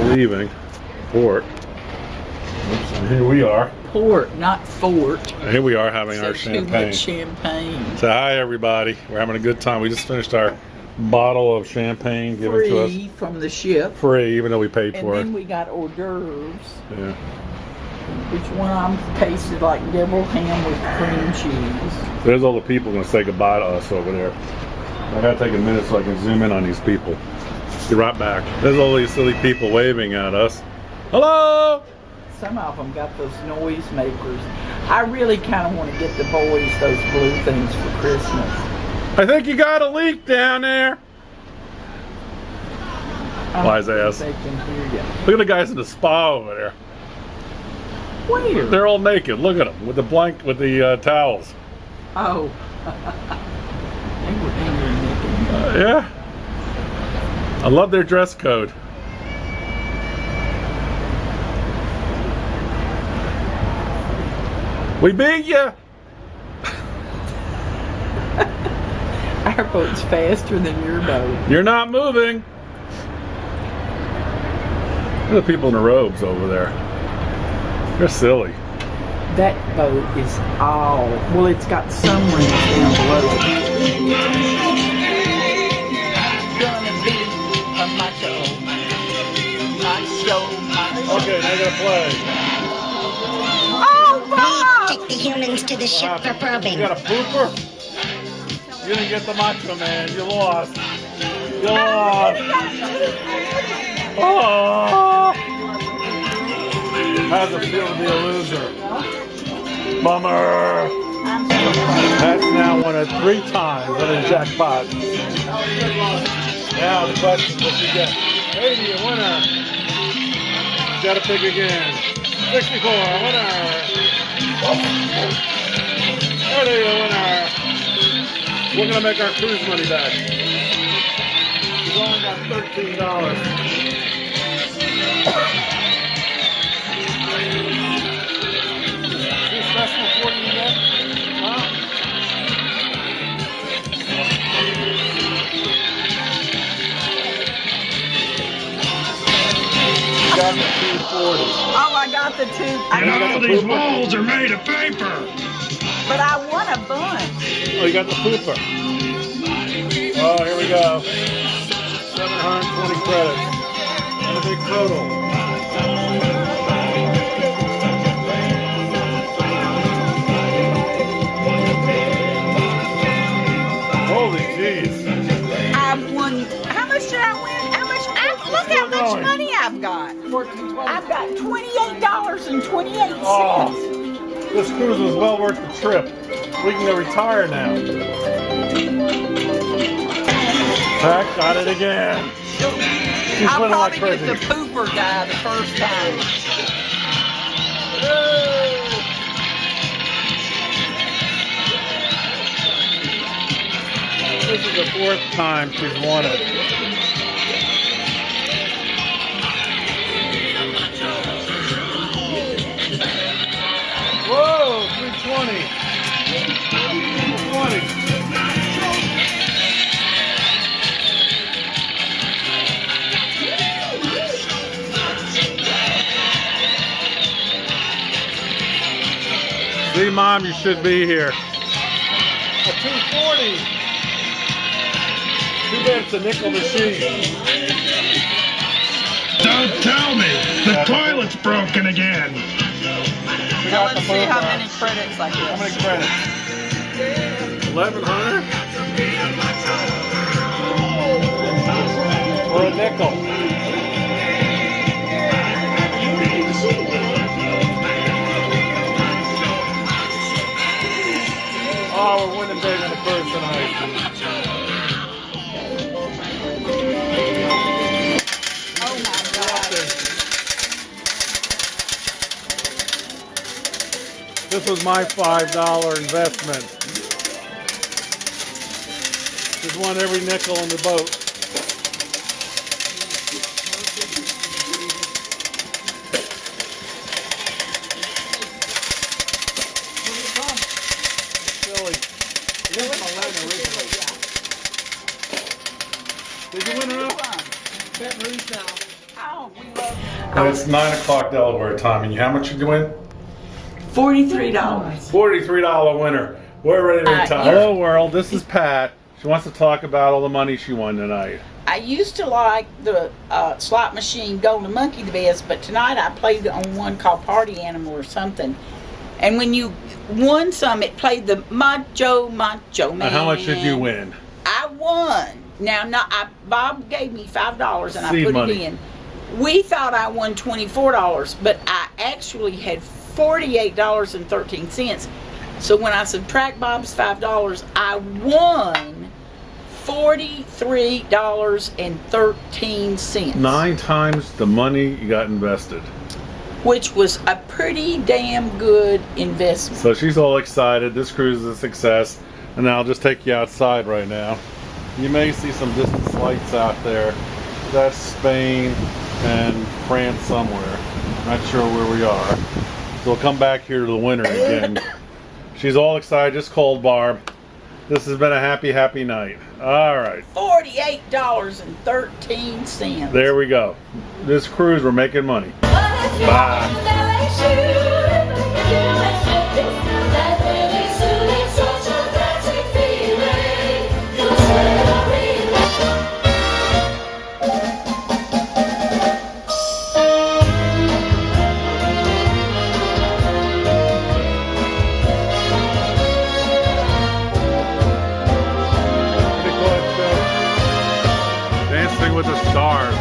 leaving port. Oops, and here we are. Port, not fort. Here we are having our Too champagne. much champagne. So hi everybody. We're having a good time. We just finished our bottle of champagne given to us. Free from the ship. Free, even though we paid And for then it. we got hors d'oeuvres. Yeah. Which one I'm tasted like devil ham with cream cheese. There's all the people going to say goodbye to us over there. I got to take a minute so I can zoom in on these people. Be right back. There's all these silly people waving at us. Hello! Some of them got those noise makers. I really kind of want to get the boys those blue things for Christmas. I think you got a leak down there. Wise ass. They can hear you. Look at the guys in the spa over there. Where? They're all naked. Look at them with the towels. Oh. They were angry, Nicky. Yeah. I love their dress code. We beat you. Our boat's faster than your boat. You're not moving. Look at the people in the robes over there. They're silly. That boat is all, well, it's got some rings down below it. Gonna be a macho. Okay, now you gotta play. Oh, Bob! Take the humans to the ship for probing. You got a pooper? You didn't get the Macho Man. You lost. You lost. Oh. How's it feel to be a loser? Bummer. That's now won it 3 times on a jackpot. Now the question, what you get? 80, a winner. You gotta pick again. 64, a winner. 30, a winner. We're gonna make our cruise money back. We've only got $13. Too special for you yet? Huh? You got the 240. Oh, I got the two. All these walls are made of paper. But I won a bunch. Oh, you got the pooper. Oh, here we go. 720 credits. And a big total. Holy jeez. I've won. How much did I win? How much? Look how much money I've got. I've got $28.28. Oh, this cruise was well worth the trip. We can go retire now. Heck, got it again. She's I'll winning like probably crazy. get the pooper guy the first time. This is the 4th time she's won it. Whoa, 320. 320. See, Mom, you should be here. A 240. Too bad it's a nickel machine. Don't tell me. The toilet's broken again. We Now got let's the see how pooper. many credits I How get. many credits? 1,100? For a nickel. Oh, we're winning big on the cruise tonight. Oh my God. This was my $5 investment. Just won every nickel on the boat. Silly. This is my land originally. Did you win enough? Bet Ruth now. Oh, dog. We love And it's 9 o'clock Delaware time, and how much you win? $43. $43 winner. We're ready to retire. Hello world, this is Pat. She wants to talk about all the money she won tonight. I used to like the slot machine Golden Monkey the best, but tonight I played on one called Party Animal or something. And when you won some, it played the Macho Man. How much did you win? I won. Now, Bob gave me $5 and I Seed put money. it in. We thought I won $24, but I actually had $48.13. So when I subtract Bob's $5, I won $43.13. 9 times the money you got invested. Which was a pretty damn good investment. So she's all excited. This cruise is a success. And I'll just take you outside right now. You may see some distance lights out there. That's Spain and France somewhere. Not sure where we are. So we'll come back here to the winter again. She's all excited. Just called Barb. This has been a happy, happy night. All right. $48.13. There we go. This cruise, we're making money. Bye. Dancing with the Stars.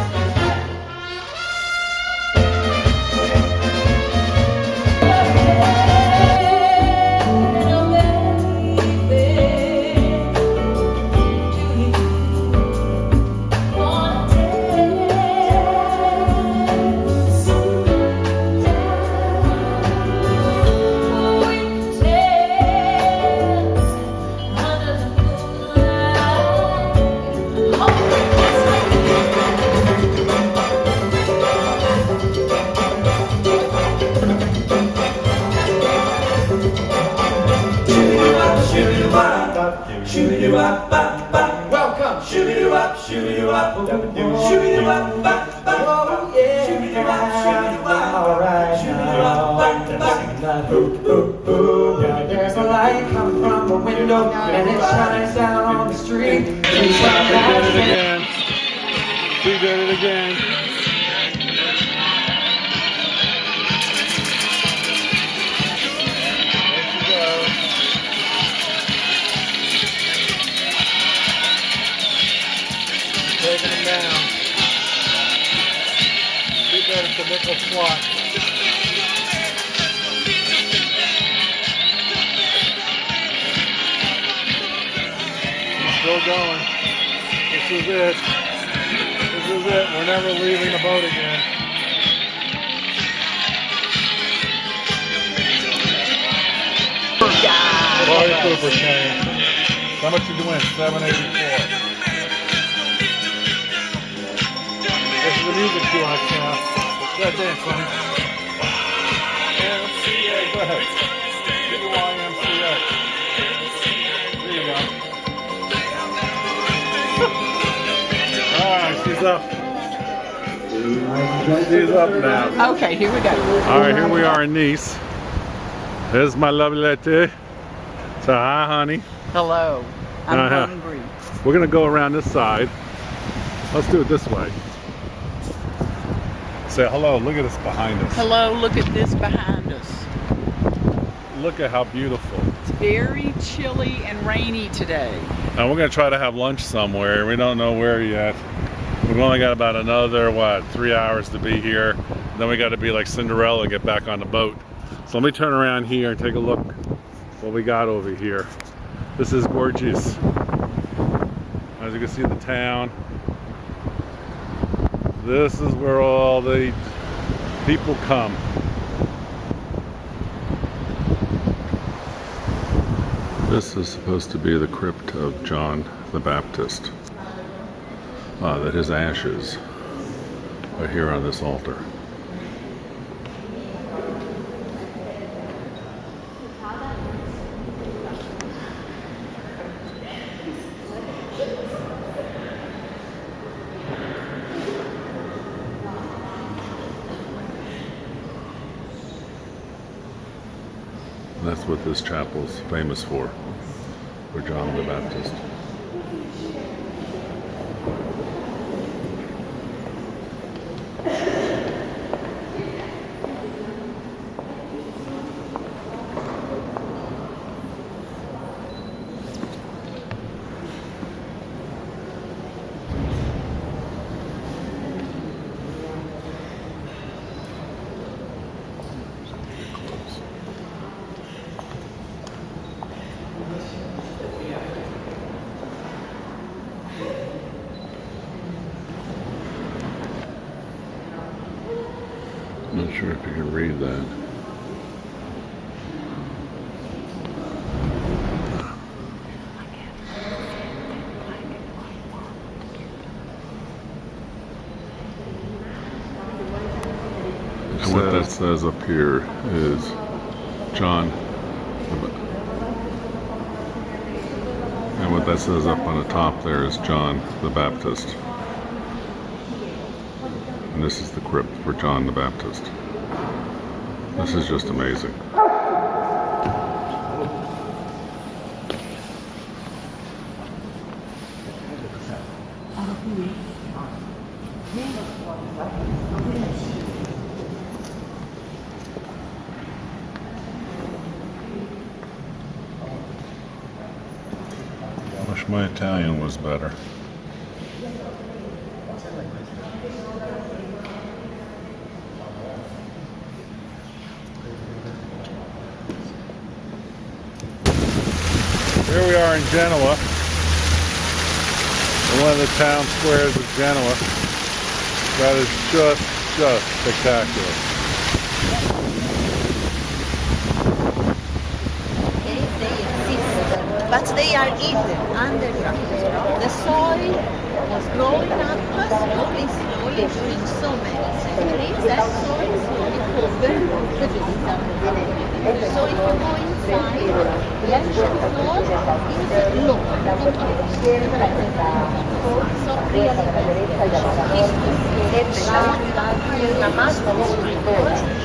Welcome. Shoo-doo-wop, shoo-doo-wop, shoo-doo-wop, oh yeah. Shoo-doo-wop, shoo-doo-wop, now there's a light come from the window and it shines down on the street. She did it again. She did it again. Taking him down. She did it to nickel swat. She's still going. This is it. This is it. We're never leaving the boat again. Roy Cooper chain. How much did you win? $7.84. This is the music you want to channel. Go ahead, dance, Sonny. MCA, go ahead. D-Y-M-C-A. There you go. Alright, she's up. She's up now. Okay, here we go. Alright, here we are in Nice. There's my lovely lady. So hi, honey. Hello. I'm Uh-huh. hungry. We're gonna go around this side. Let's do it this way. Say hello. Look at this behind us. Hello, look at this behind us. Look at how beautiful. It's very chilly and rainy today. Now we're gonna try to have lunch somewhere. We don't know where yet. We've only got about another 3 hours to be here. Then we got to be like Cinderella and get back on the boat. So let me turn around here and take a look what we got over here. This is gorgeous. As you can see, the town. This is where all the people come. This is supposed to be the crypt of John the Baptist. That his ashes are here on this altar. That's what this chapel's famous for John the Baptist. Not sure if you can read that. And what that says up here is John. And what that says up on the top there is John the Baptist. And this is the crypt for John the Baptist. This is just amazing. Wish my Italian was better. Here we are in Genoa, in one of the town squares of Genoa. That is just spectacular. Okay, they exist, but they are hidden underground. The soil was growing up slowly during so many centuries. That soil slowly covered the building. So if you go inside, the ancient floor is low. So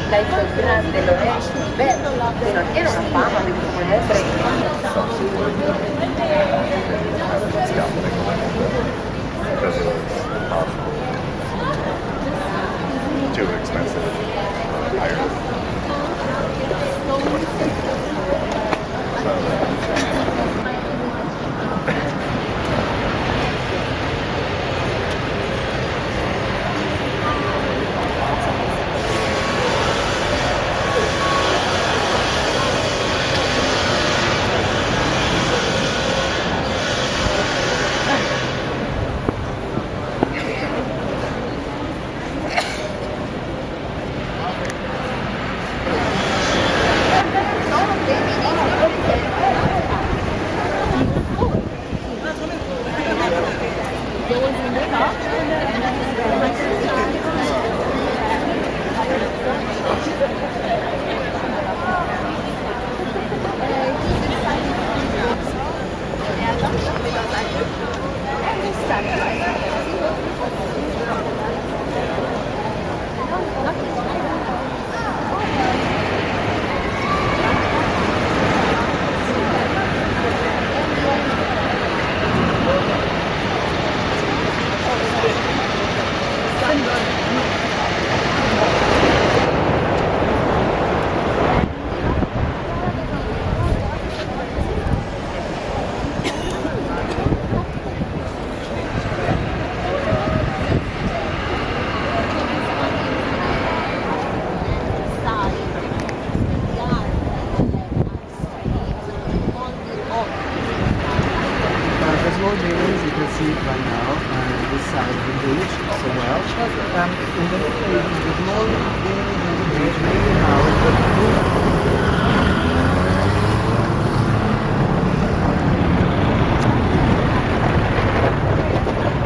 la più grande Lorenzo Alberto, che non era una fama di too expensive.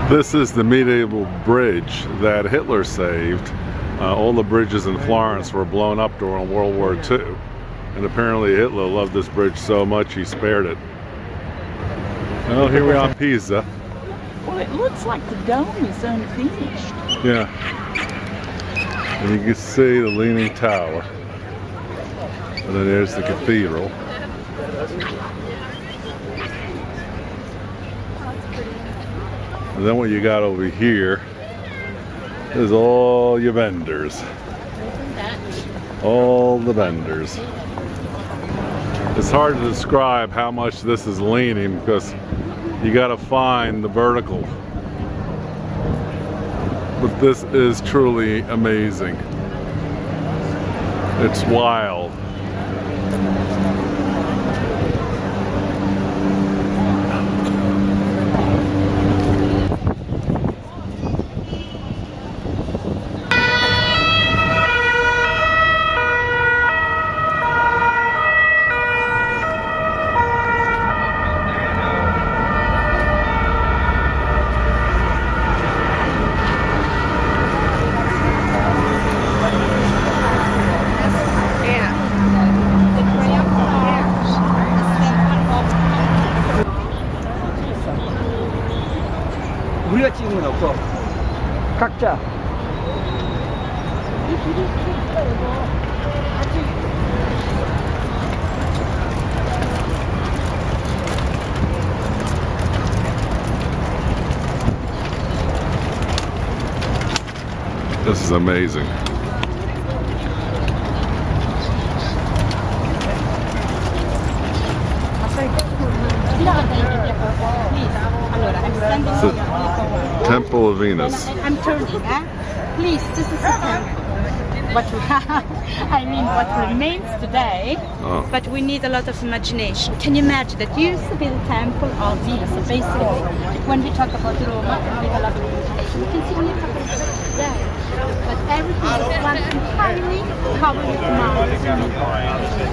This is the medieval bridge that Hitler saved. All the bridges in Florence were blown up during World War II. And apparently Hitler loved this bridge so much he spared it. Well, here we are in Pisa. Well, it looks like the dome is unfinished. Yeah. And you can see the Leaning Tower. And then there's the cathedral. And then what you got over here is all your vendors. All the vendors. It's hard to describe how much this is leaning because you gotta find the vertical. But this is truly amazing. It's wild. 우리가 찍은 건 없어. 각자. This is amazing. It's the Temple of Venus. I'm turning, Please, this is the temple. What we have, I mean, what remains today, Oh. but we need a lot of imagination. Can you imagine that used to be the temple of Venus? So basically, when we talk about Roma, we have a lot of imagination. You can see when you talk about today, but everything is one entirely covered with mountains.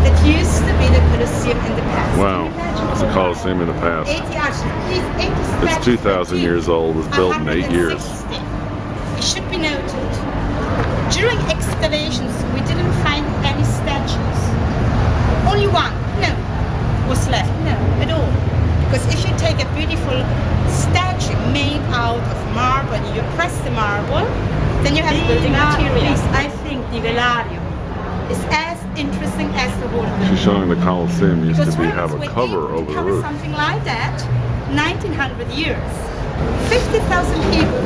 That used to be the Colosseum in the past. Wow, it's a Colosseum in the past. 80 arches. It's 2,000 years old. It was built in 8 years. It should be noted. During excavations, we didn't find any statues. Only one, no, was left, no, at all. Because if you take a beautiful statue made out of marble and you press the marble, then you have building materials. I think the Velario is as interesting as the whole building. She's showing the Colosseum used to Because be when have we a cover able to over the cover roof. something like that, 1900 years, 50,000 people.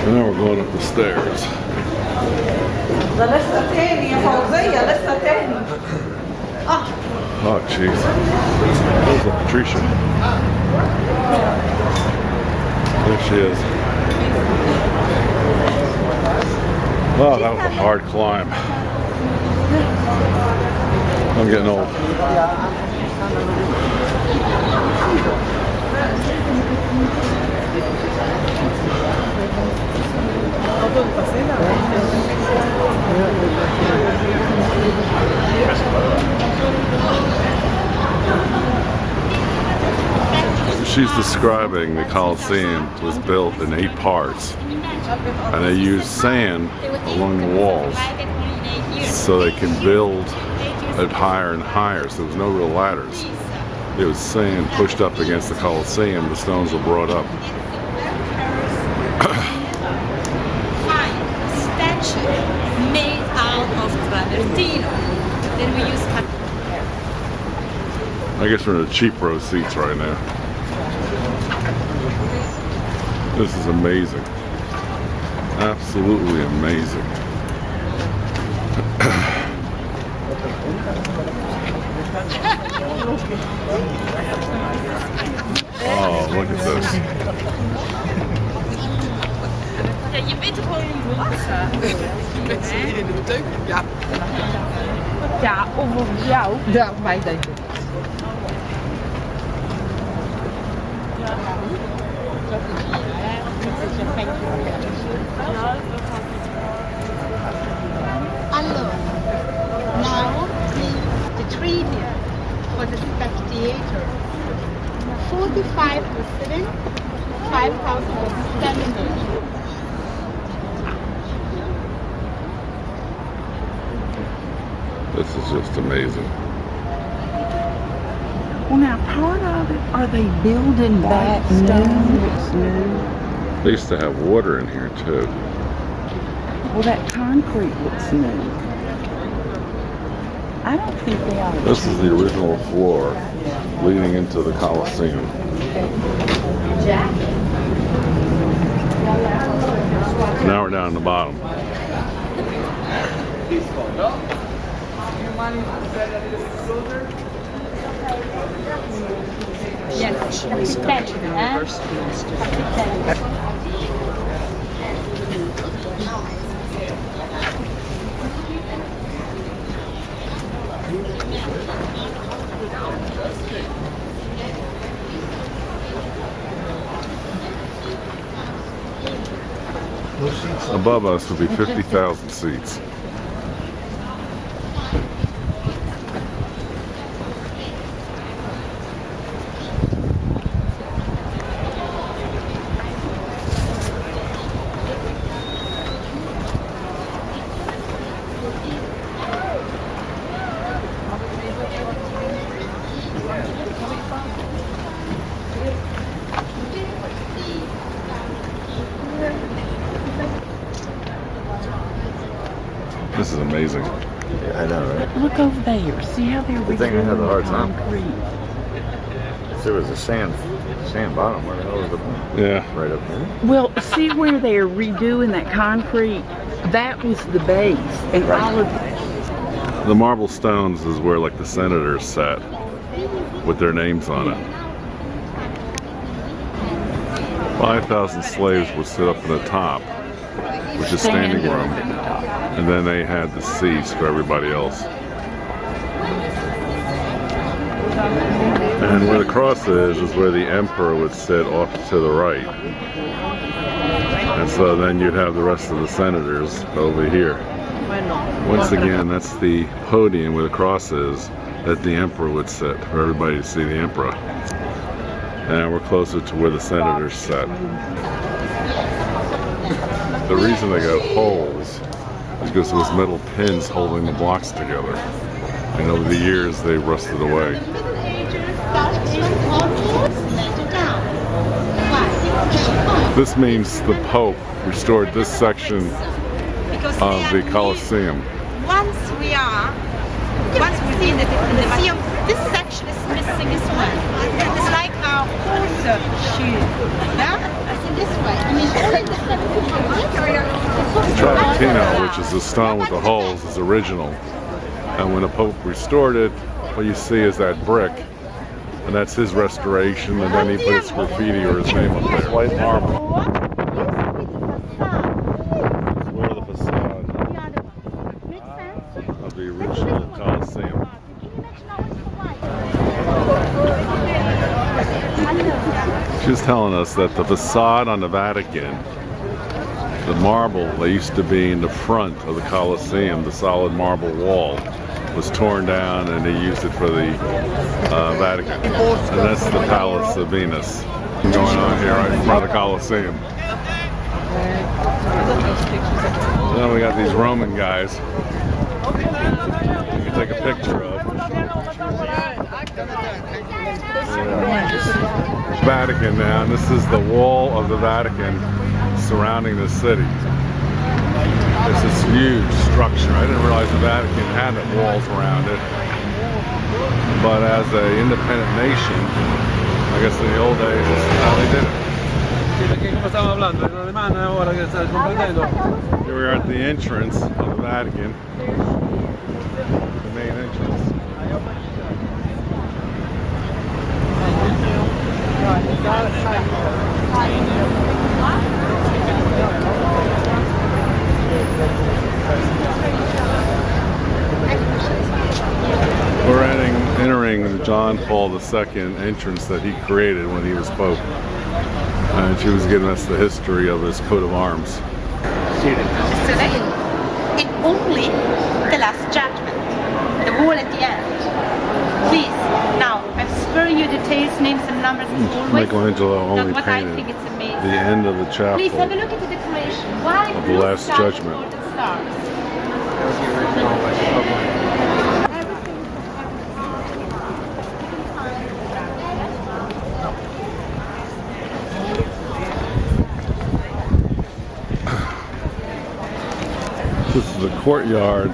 And now we're going up the stairs. Oh, jeez. There's a Patricia. There she is. Oh, that was a hard climb. I'm getting old. She's describing the Colosseum was built in 8 parts, and they used sand along the walls so they can build it higher and higher. So there was no real ladders. It was sand pushed up against the Colosseum. The stones were brought up. Statue made out of travertino. Then we use I guess we're in the cheap row seats right now. This is amazing. Absolutely amazing. Oh, look at this. Ja, je weet toch gewoon niet wassen? Ja. Ja, of op jou. Ja, op mij denk ik. was a spectator. 45 was sitting, 5,000 was standing. This is just amazing. Well, now part of it, are they building back new? They used to have water in here too. Well, that concrete looks new. I don't think they are. This is the original floor leading into the Colosseum. Now we're down at the bottom. Above us would be 50,000 seats. This is amazing. Yeah, I know, right? Look over there. See how they're The thing I had a hard time. concrete. There was a sand bottom. Where the hell was the bottom? Yeah. Right up there. Well, see where they're redoing that concrete? That was the base, and all of The marble stones is where like the senators sat with their names on it. 5,000 slaves would sit up in the top, which is standing room, and then they had the seats for everybody else. And where the cross is where the emperor would sit off to the right. And so then you'd have the rest of the senators over here. Once again, that's the podium where the cross is that the emperor would sit, for everybody to see the emperor. And we're closer to where the senators sat. The reason they got holes is because there was metal pins holding the blocks together. And over the years, they rusted away. This means the Pope restored this section of the Colosseum. Once we're in the museum, this section is missing as well. It's like our horse shoe. Yeah? In this way. I mean, only the 17th. Travertino, which is the stone with the holes, is original. And when the Pope restored it, what you see is that brick. And that's his restoration, and then he put his graffiti or his name up there. White marble. Where the facade of the original Colosseum. She was telling us that the facade on the Vatican, the marble that used to be in the front of the Colosseum, the solid marble wall, was torn down and they used it for the Vatican. And that's the Palace of Venus going on here right in front of the Colosseum. So then we got these Roman guys you can take a picture of. Vatican now, and this is the wall of the Vatican surrounding the city. It's this huge structure. I didn't realize the Vatican had walls around it. But as an independent nation, I guess in the old days, this is how they did it. Here we are at the entrance of the Vatican. The main entrance. We're entering John Paul II entrance that he created when he was Pope. And she was giving us the history of his coat of arms. In only the last judgment, the wall at the end. Please, some numbers is always Michelangelo not only what I think painted it's the amazing. end of the chapel Please have a look at the decoration. Why of the blue Last stars, Judgment. golden stars? That was the original like public. This is a courtyard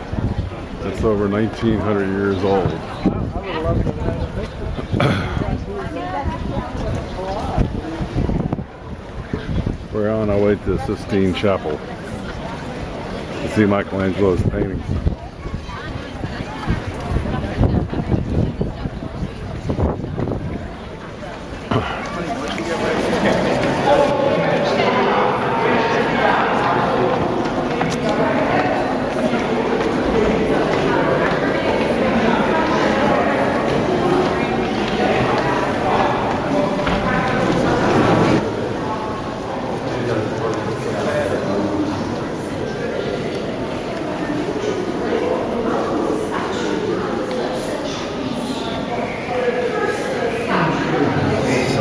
that's over 1900 years old. We're on our way to the Sistine Chapel to see Michelangelo's paintings.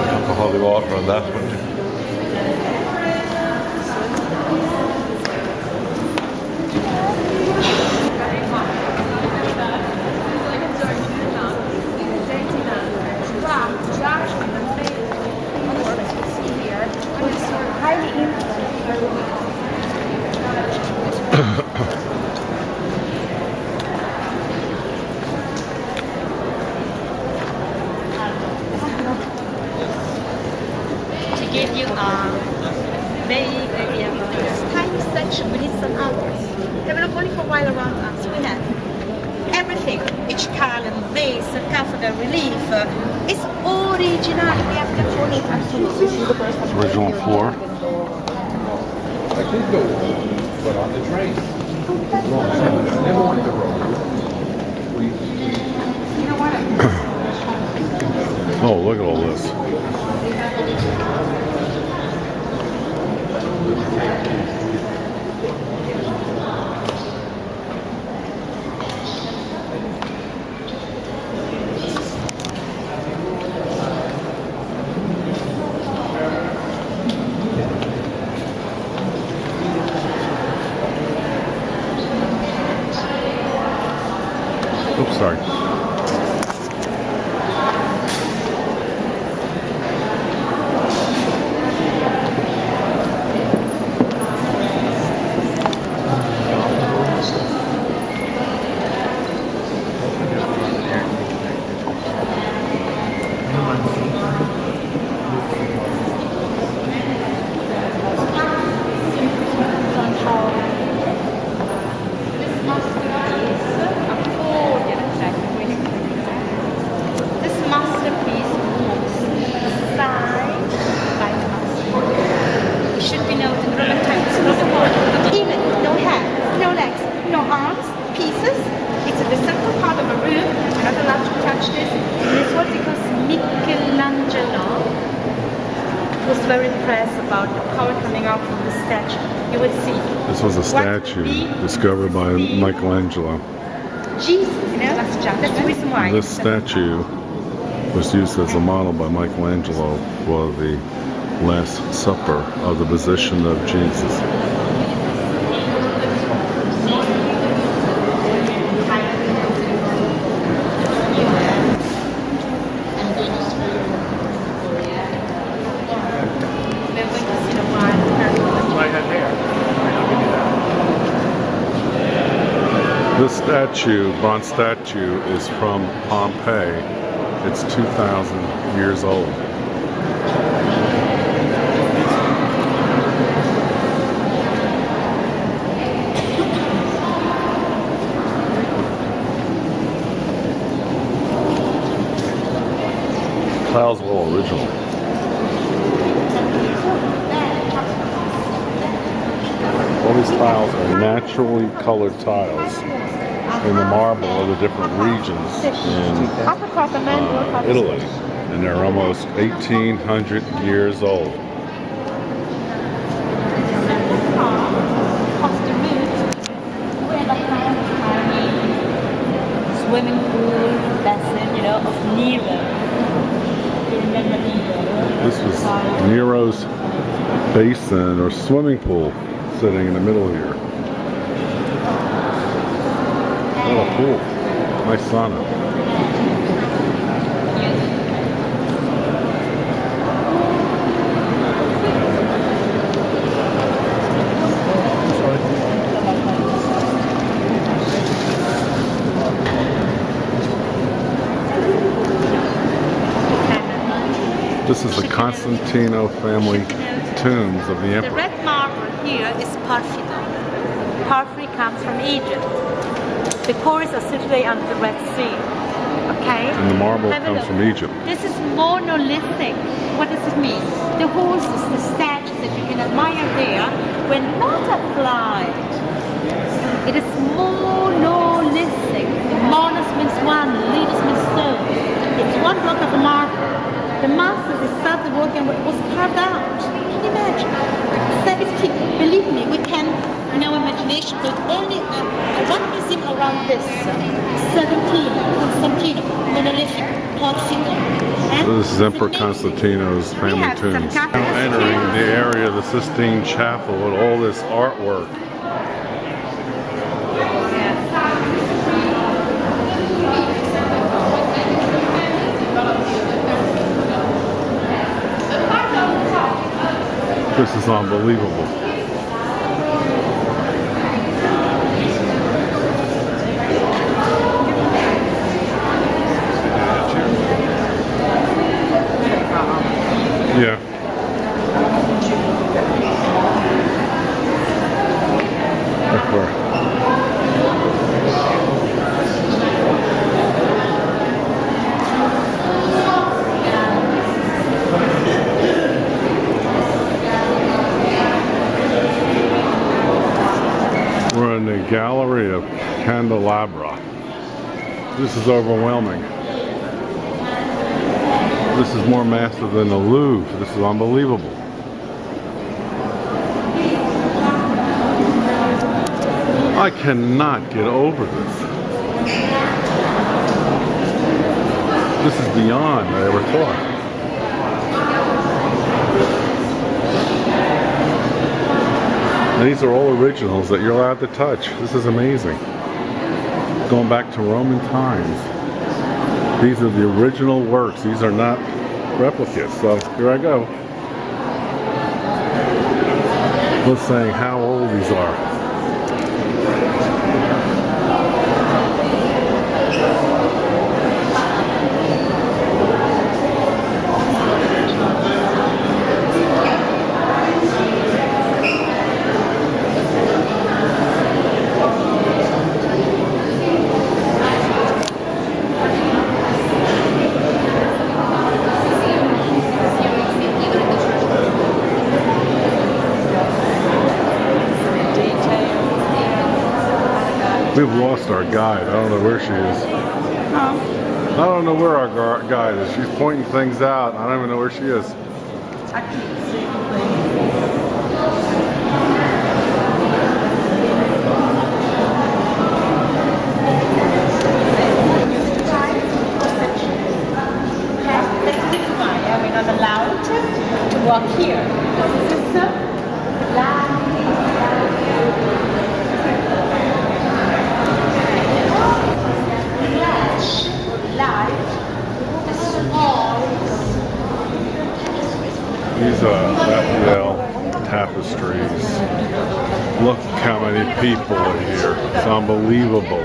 Alcoholic water, that's what. To give you a vague idea of this tiny section, we need some others. Have a look only for a while around us. We have everything. Each column, vase, scaffold, relief. It's original. We have the full Original floor. I could go home, but on the train. I never went the road. Oh, look at all this. Oops, sorry. This masterpiece was designed by Massimo. It should be noted in Roman times, not a word. Even no hands, no legs, no arms, pieces. It's in the central part of a room. You're not allowed to touch this. And it's what because Michelangelo was very impressed about the power coming out from the statue. You would see. This was a statue discovered by Michelangelo. Jesus, that's the reason why. This statue was used as a model by Michelangelo for the Last Supper of the position of Jesus. We're going to see the wine. I had hair. This statue, bronze statue, is from Pompeii. It's 2,000 years old. Tiles were all original. All these tiles are naturally colored tiles in the marble of the different regions in Italy, and they're almost 1,800 years old. Swimming pool lesson, of Nero. You remember This was Nero's basin or swimming pool sitting in the middle here. What a pool. Nice sauna. This is the Constantino family tombs of the The emperor. red marble here is porphyry. Porphyry comes from Egypt. The cores are situated on the Red Sea. Okay? And the marble Have a comes look. from Egypt. This is monolithic. What does it mean? The horses, the statues that you can admire there were not applied. It is monolithic. Monos means one, liters means stone. It's one block of marble. The master they started working with was carved out. Can you imagine? 17. Believe me, we can, in our imagination, put only one museum around this. 17. Constantino, monolithic, porphyry. And So this is Emperor it's amazing. Constantino's We family have some tombs. Now Catholic entering tombs. the area of the Sistine Chapel with all this artwork. This is unbelievable. Yeah. Look where. We're in the Gallery of Candelabra. This is overwhelming. This is more massive than the Louvre. This is unbelievable. I cannot get over this. This is beyond I ever thought. These are all originals that you're allowed to touch. This is amazing. Going back to Roman times. These are the original works. These are not replicas. So here I go. Let's say how old these are. We've lost our guide. I don't know where she is. I don't know where our guide is. She's pointing things out. I don't even know where she is. We're not allowed to walk here. This is These are Raphael tapestries. Look how many people are here. It's unbelievable.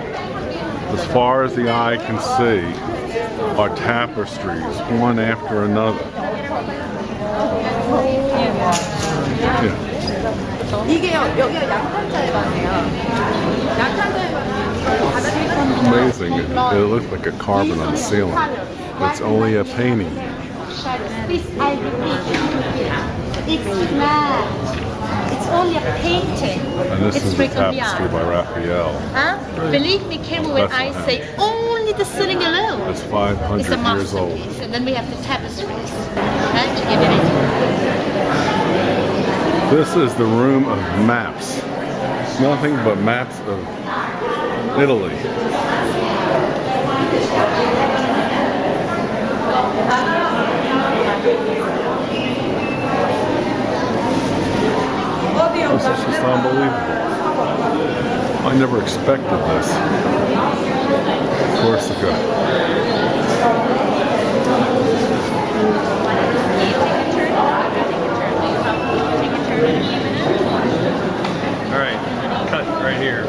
As far as the eye can see are tapestries, one after another. Yeah. Amazing. It looks like a carving on the ceiling. It's only a painting. This I repeat. It's flat. It's only a painting. And this It's is a tapestry by Raphael. Huh? Believe me, Kim, when I say only the ceiling alone, It's it's a 500 years old. masterpiece. And then we have the tapestries. Right? To give you an idea. This is the room of maps. Nothing but maps of Italy. I never expected this. Corsica. Alright, cut right here.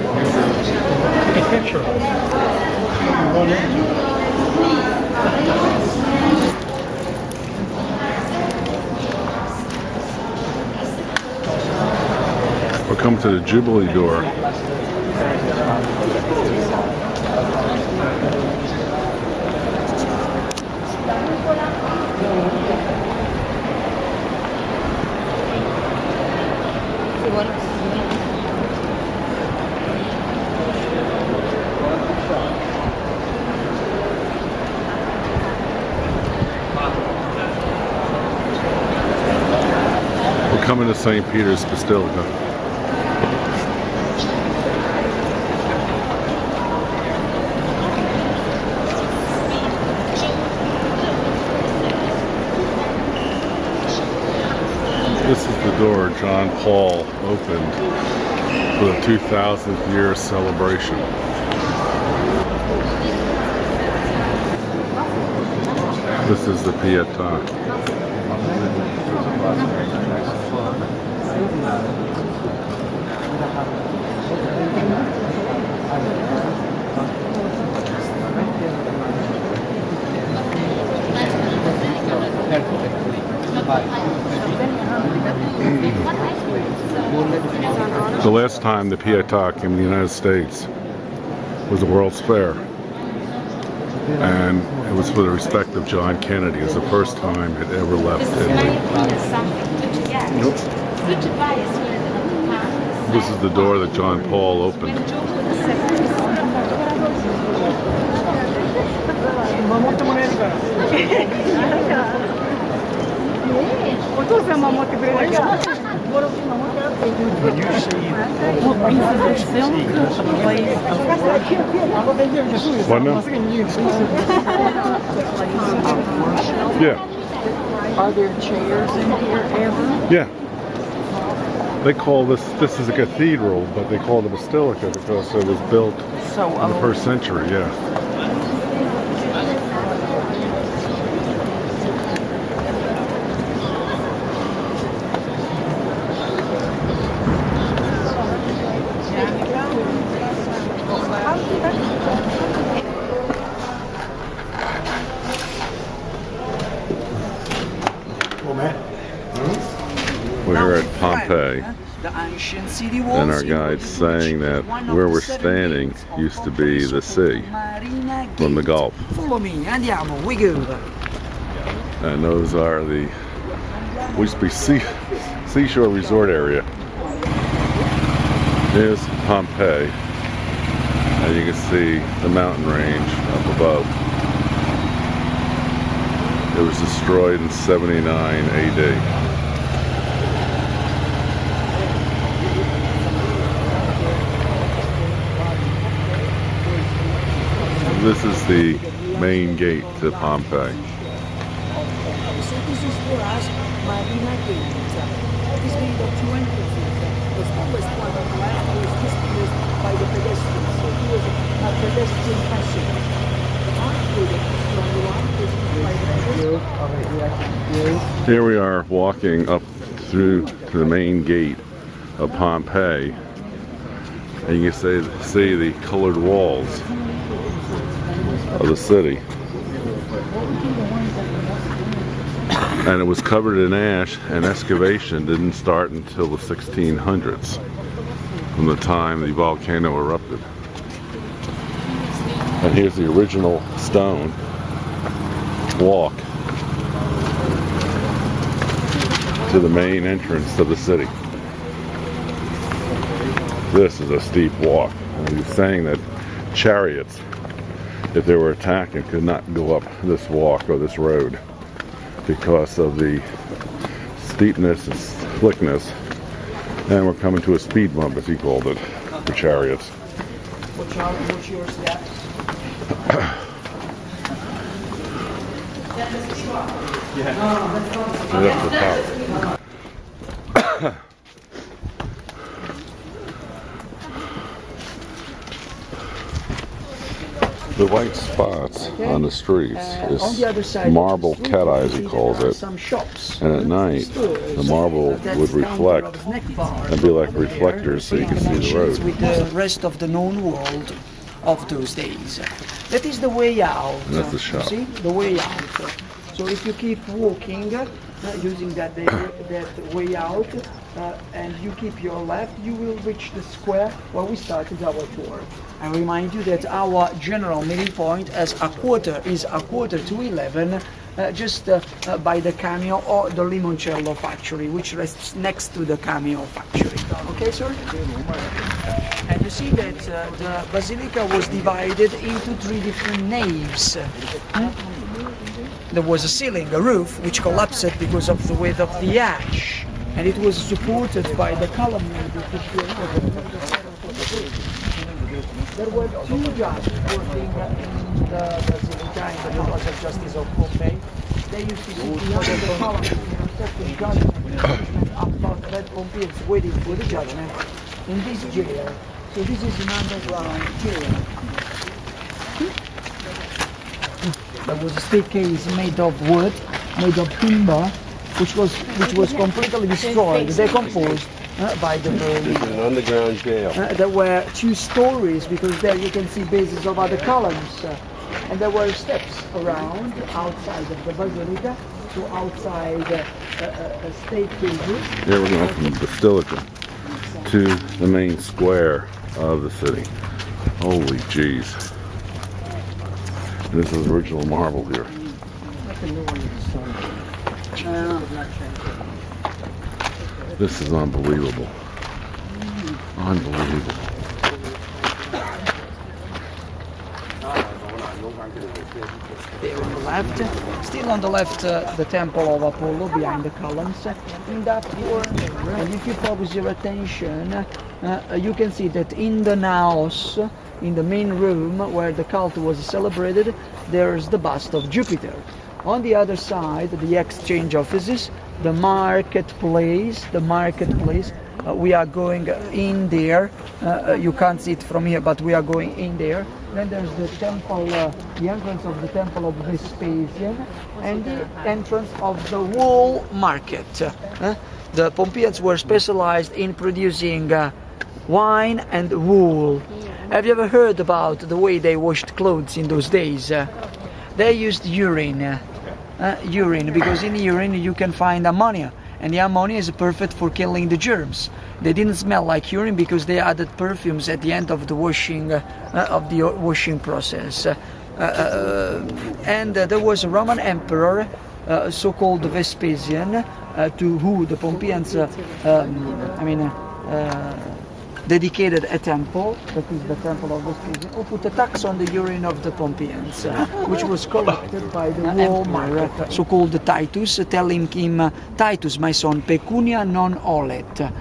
We're coming to the Jubilee door. We're coming to St. Peter's Basilica. This is the door John Paul opened for the 2000th year celebration. This is the Pietà. The last time the Pietà came to the United States was the World's Fair, and it was for the respect of John Kennedy. It was the first time it ever left Italy. Nope. This is the door that John Paul opened. What now? Yeah. Are there chairs in here ever? Yeah. They call this is a cathedral, but they call it a basilica because it was built in the first century, yeah. We're here at Pompeii, and our guide's saying that where we're standing used to be the sea from the Gulf. Follow me, andiamo, we go. And those are the used to be seashore resort area. Here's Pompeii, and you can see the mountain range up above. It was destroyed in 79 AD. This is the main gate to Pompeii. So this is for us, Marina Gate. This gate of 2 entrances was always one of the last was just used by the pedestrians. So it was a pedestrian passage. Here we are walking up through to the main gate of Pompeii, and you can see the colored walls of the city. And it was covered in ash, and excavation didn't start until the 1600s, from the time the volcano erupted. And here's the original stone walk to the main entrance of the city. This is a steep walk. And he was saying that chariots, if they were attacking, could not go up this walk or this road because of the steepness and slickness. And we're coming to a speed bump, as he called it, for chariots. What's your steps? So that's the top. The white spots on the streets on the other is side marble of the street, cat eyes, you he see calls there are it. some shops, And at night, stores, the marble that's would counter reflect of snack bar and be like over there, reflectors so you can see the connections road. with the rest of the known world of those days. That is the way out. And that's the shop. See, the way out. So if you keep walking using that way out and you keep your left, you will reach the square where we started our tour. I remind you that our general meeting point is a quarter to 11, just by the Cameo or the Limoncello factory, which rests next to the Cameo factory. Okay, sir? And you see that the basilica was divided into 3 different naves. There was a ceiling, a roof, which collapsed because of the weight of the ash, and it was supported by the columnade. There were 2 judges working in the basilica in the Palace of Justice of Pompeii. They used to sit behind the columns and accept the judgment about red Pompeians waiting for the judgment in this jail. So this is an underground jail. There was a staircase made of wood, made of timber, which was completely destroyed, decomposed by the burning. An underground jail. There were 2 stories because there you can see bases of other columns, and there were steps around outside of the basilica, so outside staircases. Here we're going from the basilica to the main square of the city. Holy jeez. This is original marble here. This is unbelievable. Unbelievable. There on the left, still on the left, the temple of Apollo behind the columns. In that corner, and if you focus your attention, you can see that in the naos, in the main room where the cult was celebrated, there's the bust of Jupiter. On the other side, the exchange offices, the marketplace, we are going in there. You can't see it from here, but we are going in there. Then there's the temple, the entrance of the temple of Vespasian, and the entrance of the wool market. The Pompeians were specialized in producing wine and wool. Have you ever heard about the way they washed clothes in those days? They used urine. Because in urine you can find ammonia, and the ammonia is perfect for killing the germs. They didn't smell like urine because they added perfumes at the end of the washing process. And there was a Roman emperor, so-called Vespasian, to who the Pompeians, dedicated a temple, that is the temple of Vespasian, who put a tax on the urine of the Pompeians, which was collected by the Walmart, so-called Titus, telling him, Titus, my son, pecunia non olet.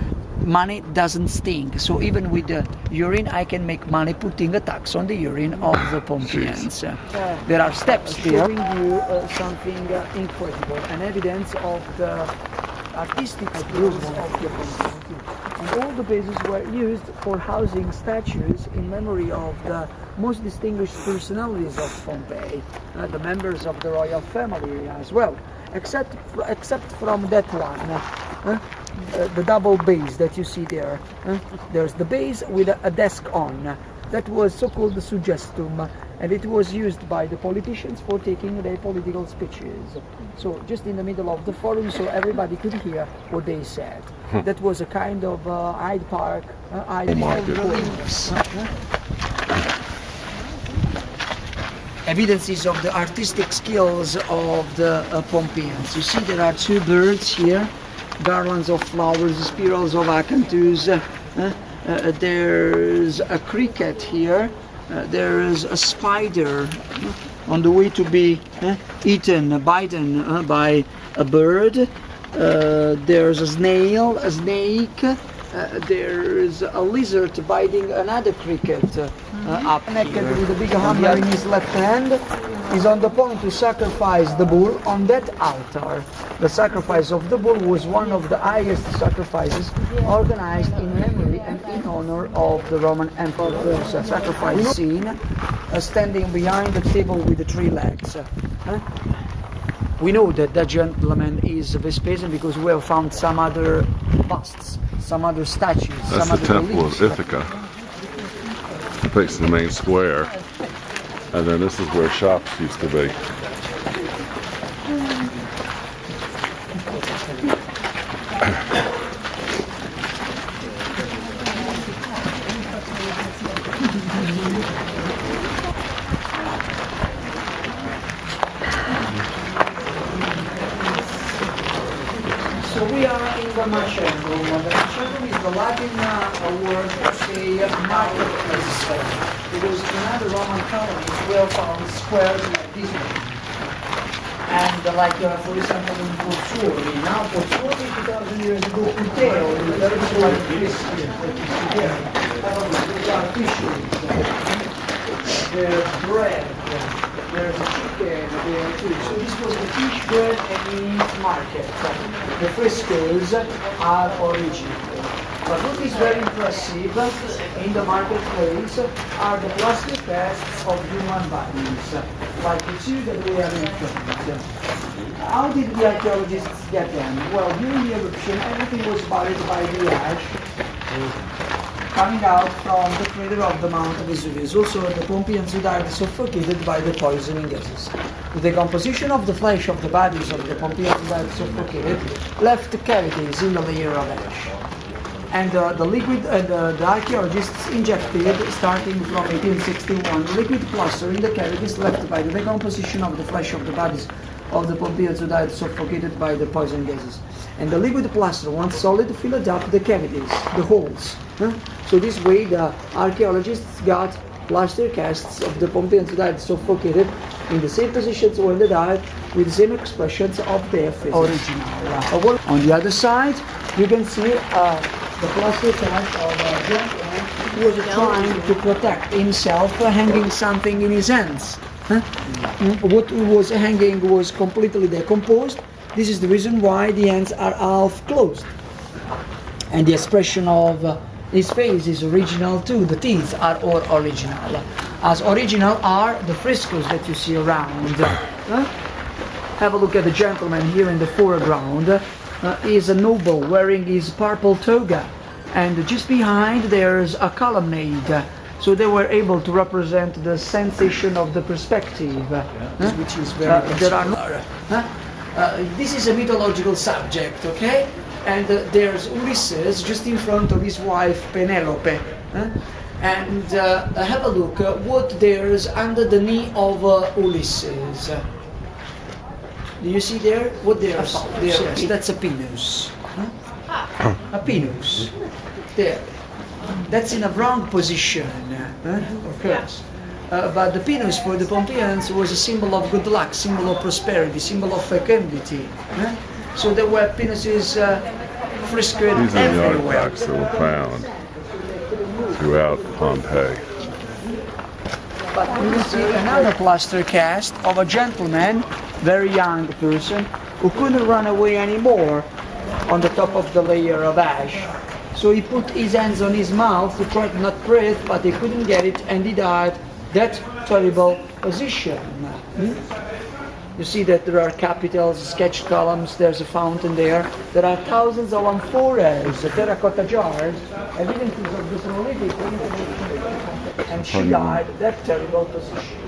Money doesn't stink, so even with the urine I can make money putting a tax on the urine of the Pompeians. There are steps there. Showing you something incredible, an evidence of the artistic skills of the Pompeians. And all the bases were used for housing statues in memory of the most distinguished personalities of Pompeii, the members of the royal family as well, except from that one, the double base that you see there. There's the base with a desk on. That was so-called the suggestum, and it was used by the politicians for taking their political speeches. So just in the middle of the forum, so everybody could hear what they said. That was a kind of Hyde Park, evidences of the artistic skills of the Pompeians. You see there are 2 birds here, garlands of flowers, spirals of acanthus. There's a cricket here. There is a spider on the way to be bitten by a bird. There's a snail, a snake. There's a lizard biting another cricket up naked with a big hammer in his left hand. is on the point to sacrifice the bull on that altar. The sacrifice of the bull was one of the highest sacrifices organized in memory and in honor of the Roman Emperor. There's a sacrifice scene standing behind the table with the 3 legs. We know that that gentleman is Vespasian because we have found some other busts, some other statues, That's some the other Temple reliefs. of Ithaca. Facing the main square. And then this is where shops used to be. So we are in the Marcellum. The Marcellum is the Latin word to say marketplace. Because in other Roman colonies we have found squares like this one. And for example in Pozzuoli, now Pozzuoli 2000 years ago, Puteo, that is like this here, that you see there. These are fisheries. There's bread, there's a chicken there too. So this was the fish, bread and meat market. The frescoes are original. But what is very impressive in the marketplace are the plastic casts of human bodies, like you see that we are in front. How did the archaeologists get them? Well, during the eruption, everything was buried by the ash coming out from the crater of the Mount Vesuvius. Also, the Pompeians who died suffocated by the poisoning gases. The decomposition of the flesh of the bodies of the Pompeians who died suffocated left cavities in the layer of ash. And the liquid, the archaeologists injected, starting from 1861, liquid plaster in the cavities left by the decomposition of the flesh of the bodies of the Pompeians who died suffocated by the poison gases. And the liquid plaster, once solid, filled up the cavities, the holes. So this way the archaeologists got plaster casts of the Pompeians who died suffocated in the same positions when they died, with the same expressions of their faces. Original. On the other side, you can see the plaster cast of a gentleman who was trying to protect himself, hanging something in his hands. What was hanging was completely decomposed. This is the reason why the hands are half closed. And the expression of his face is original too. The teeth are all original. As original are the frescoes that you see around. Have a look at the gentleman here in the foreground. He is a noble wearing his purple toga. And just behind there's a colonnade. So they were able to represent the sensation of the perspective. Which is very this is a mythological subject, okay? And there's Ulysses just in front of his wife Penelope. And have a look what there's under the knee of Ulysses. Do you see there? What there's there? Yes, that's a pinus. A pinus. There. That's in a wrong position, of course. But the pinus for the Pompeians was a symbol of good luck, symbol of prosperity, symbol of fecundity. So there were pinuses frescoed These are the everywhere. artifacts that were found throughout Pompeii. But we will see another plaster cast of a gentleman, very young person, who couldn't run away anymore on the top of the layer of ash. So he put his hands on his mouth to try to not breathe, but he couldn't get it, and he died that terrible position. You see that there are capitals, sketched columns, there's a fountain there. There are thousands of amphoras, terracotta jars, evidences of the prolific and she died that terrible position.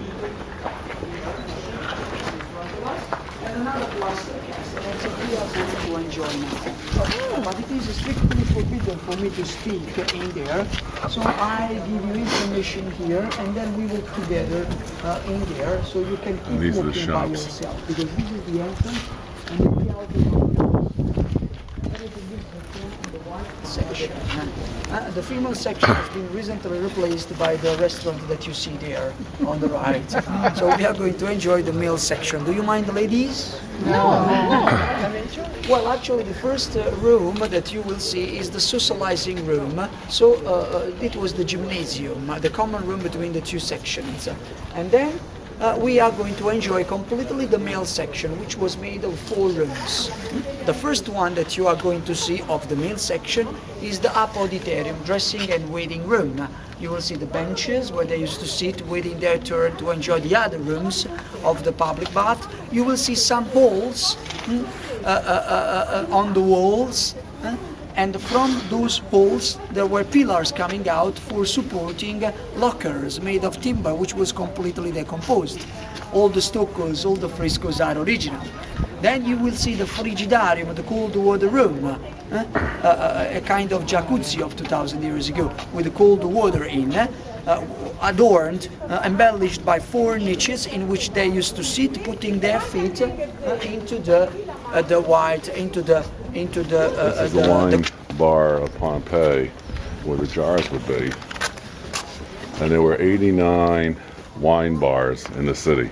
And another plaster cast that we are going to enjoy now. But it is strictly forbidden for me to speak in there, so I give you information here and then we walk together in there, so you can keep These are the walking by shops. yourself, because this is the entrance and then the outer section. The female section has been recently replaced by the restaurant that you see there on the right. So we are going to enjoy the male section. Do you mind, ladies? No. Well, actually, the first room that you will see is the socializing room. So it was the gymnasium, the common room between the two sections. And then we are going to enjoy completely the male section, which was made of 4 rooms. The first one that you are going to see of the male section is the upper auditorium, dressing and waiting room. You will see the benches where they used to sit waiting their turn to enjoy the other rooms of the public bath. You will see some holes on the walls, and from those holes there were pillars coming out for supporting lockers made of timber, which was completely decomposed. All the stuccos, all the frescoes are original. Then you will see the frigidarium, the cold water room, a kind of jacuzzi of 2000 years ago with the cold water in, adorned, embellished by 4 niches in which they used to sit, putting their feet into the This is the wine bar of Pompeii, where the jars would be. And there were 89 wine bars in the city.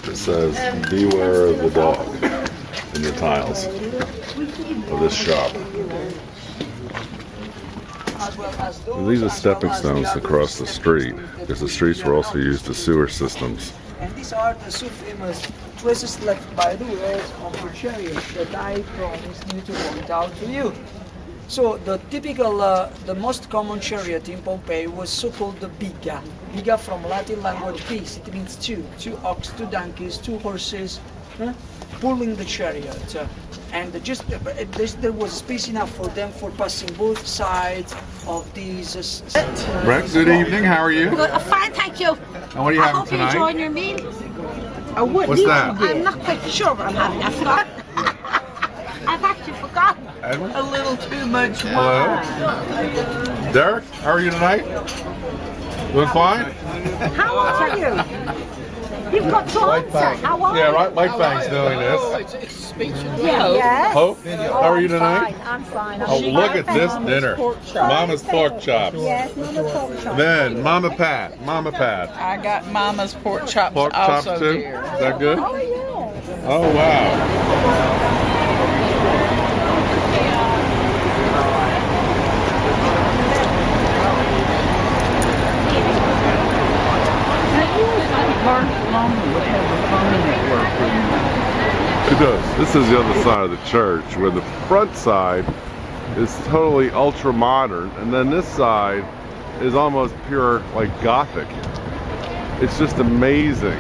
It says, beware of the dog in the tiles of this shop. And these are stepping stones to cross the street, because the streets were also used as sewer systems. And these are the so famous traces left by the wheels of the chariot that I promised you to point out to you. So the typical, the most common chariot in Pompeii was so-called the biga. Biga from Latin language bis, it means 2 ox, 2 donkeys, 2 horses, pulling the chariot. And just there was space enough for them for passing both sides of these. Brett, good evening. How are you? Good. Fine, thank you. And what are you having tonight? I hope you're enjoying your meal. What's that? I'm not quite sure what I'm having. I forgot. I've actually forgotten. Edwin? A little too much Hello. Derek, how are you tonight? Doing fine? How much are you? You've got to answer. How are you? Yeah, right. Mike Fang's doing this. Yes. Hope, how are you tonight? I'm fine. Oh, look at this dinner. Mama's pork chops. Yes, Mama's pork chops. Then Mama Pat. Mama Pat. I got Mama's pork chops Pork also, chops too? dear. Is that good? Oh, yeah. Oh, wow. It does. This is the other side of the church, where the front side is totally ultra modern, and then this side is almost pure like Gothic. It's just amazing,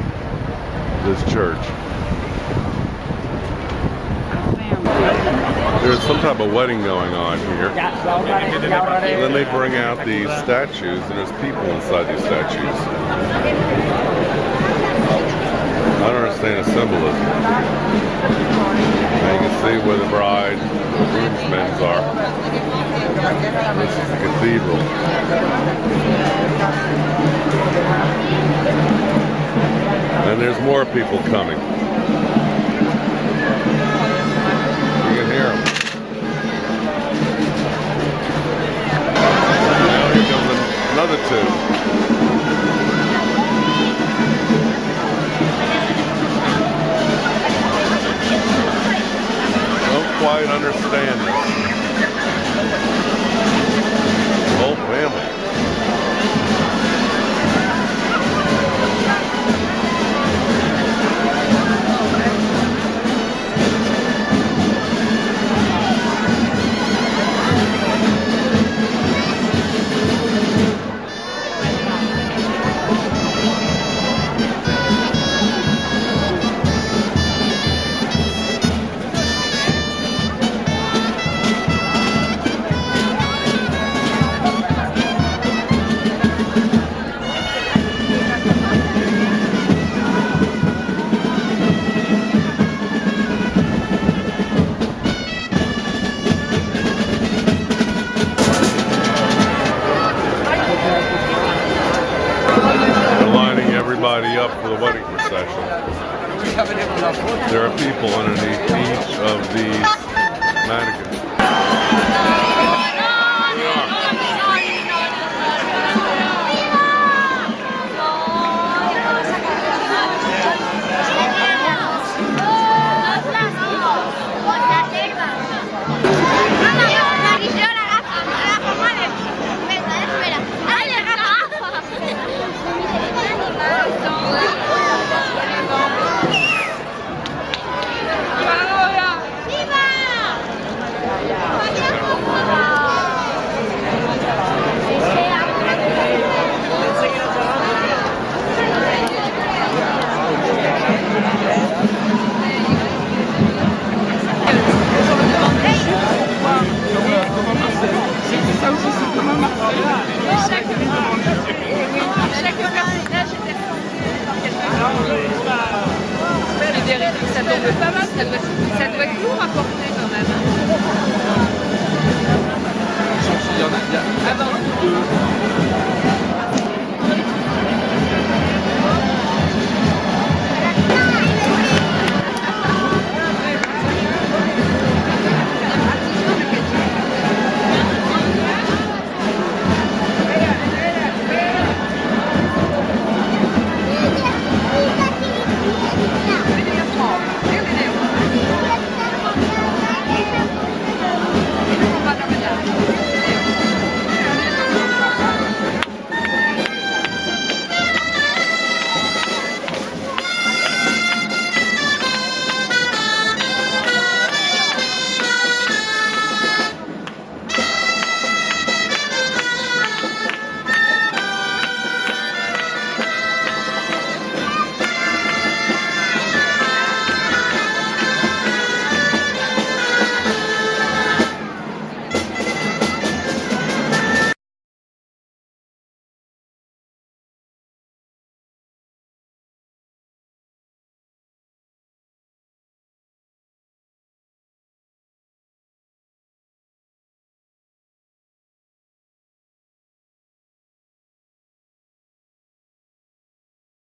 this church. There's some type of wedding going on here. And then they bring out these statues, and there's people inside these statues. I don't understand the symbolism. Now you can see where the bride and the groomsmen are. This is the cathedral. And there's more people coming. You can hear them. Now here comes another 2. Quite understand this. Whole family. Up for the wedding procession. There are people underneath each of these mannequins. Espera. Ça doit être lourd à porter quand même. Il y en a, avant.